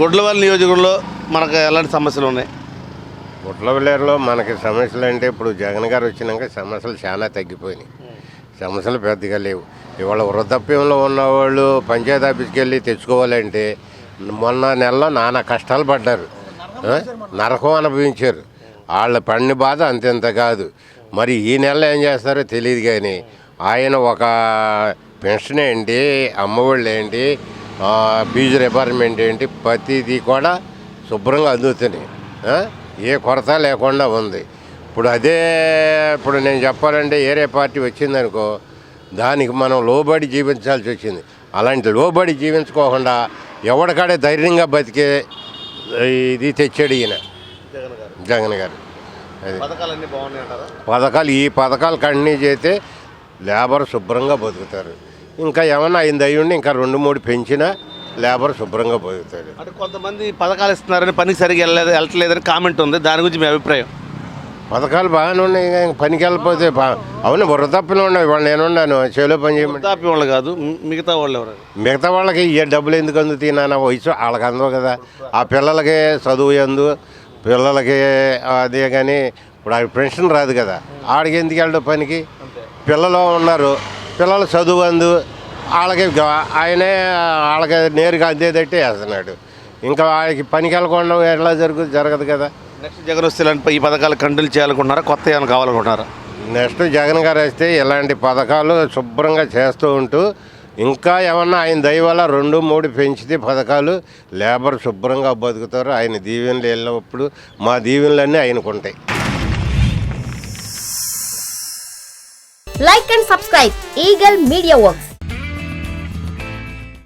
గుడ్లవల్లి నియోజకవర్గంలో మనకు ఎలాంటి సమస్యలు ఉన్నాయి? గుట్లవల్లేరులో మనకి సమస్యలు అంటే ఇప్పుడు జగన్ గారు వచ్చినాక సమస్యలు చాలా తగ్గిపోయినాయి. సమస్యలు పెద్దగా లేవు. ఇవాళ వృద్ధాప్యంలో ఉన్నవాళ్ళు పంచాయతీ ఆఫీస్కి వెళ్ళి తెచ్చుకోవాలంటే మొన్న నెలలో నానా కష్టాలు పడ్డారు, నరకం అనుభవించారు. వాళ్ళ పడిన బాధ అంతెంత కాదు. మరి ఈ నెలలో ఏం చేస్తారో తెలియదు. కానీ ఆయన ఒక పెన్షన్ ఏంటి, అమ్మఒళ్ళు ఏంటి, ఫీజు రిపార్ట్మెంట్ ఏంటి, ప్రతిదీ కూడా శుభ్రంగా అందుతున్నాయి. ఏ కొరత లేకుండా ఉంది. ఇప్పుడు నేను చెప్పాలంటే ఏరే పార్టీ వచ్చిందనుకో, దానికి మనం లోబడి జీవించాల్సి వచ్చింది. అలాంటి లోబడి జీవించుకోకుండా ఎవరికాడే ధైర్యంగా బతికే ఇది తెచ్చాడు ఈయన జగన్ గారు. ఈ పథకాలు కంటిన్యూ చేస్తే లేబర్ శుభ్రంగా బతుకుతారు. ఇంకా ఏమన్నా అయింది అయ్యుండి ఇంకా 2-3 పెంచినా లేబర్ శుభ్రంగా బతుకుతాడు. అంటే కొంతమంది పథకాలు ఇస్తున్నారని పనికి సరిగ్గా వెళ్ళట్లేదని కామెంట్ ఉంది. దాని గురించి మీ అభిప్రాయం? పథకాలు బాగానే ఉన్నాయి. పనికి వెళ్ళిపోతే అవును, వృద్ధాప్యంలో ఉన్నాయి. వాళ్ళు నేనున్నాను చేలో పని చేయమని. వృద్ధాప్యం కాదు, మిగతా వాళ్ళు ఎవరు? మిగతా వాళ్ళకి ఈ డబ్బులు ఎందుకు అందుతాయి నాన్న? వయసు వాళ్ళకి అందవు కదా. ఆ పిల్లలకి చదువు ఎందు, పిల్లలకి అదే. కానీ ఇప్పుడు ఆ పెన్షన్ రాదు కదా, ఆడికి ఎందుకు వెళ్ళడం పనికి? పిల్లలు ఉన్నారు, పిల్లలు చదువు అందు, వాళ్ళకి ఆయనే వాళ్ళకి నేరుగా అందేదట్టే వేస్తున్నాడు. ఇంకా వాళ్ళకి పనికి వెళ్ళకుండా ఎట్లా జరగదు కదా. నెక్స్ట్ జగన్ వస్తే ఇలాంటి ఈ పథకాలు కంటిన్యూ చేయాలనుకుంటున్నారా, కొత్త ఏమైనా కావాలనుకుంటున్నారా? నెక్స్ట్ జగన్ గారు వస్తే ఇలాంటి పథకాలు శుభ్రంగా చేస్తూ ఉంటూ ఇంకా ఏమన్నా ఆయన దయ వల్ల 2-3 పెంచితే పథకాలు లేబర్ శుభ్రంగా బతుకుతారు. ఆయన దీవెనలు వెళ్ళినప్పుడు మా దీవెనలన్నీ ఆయనకుంటాయి. Like and subscribe Eagle Media Works.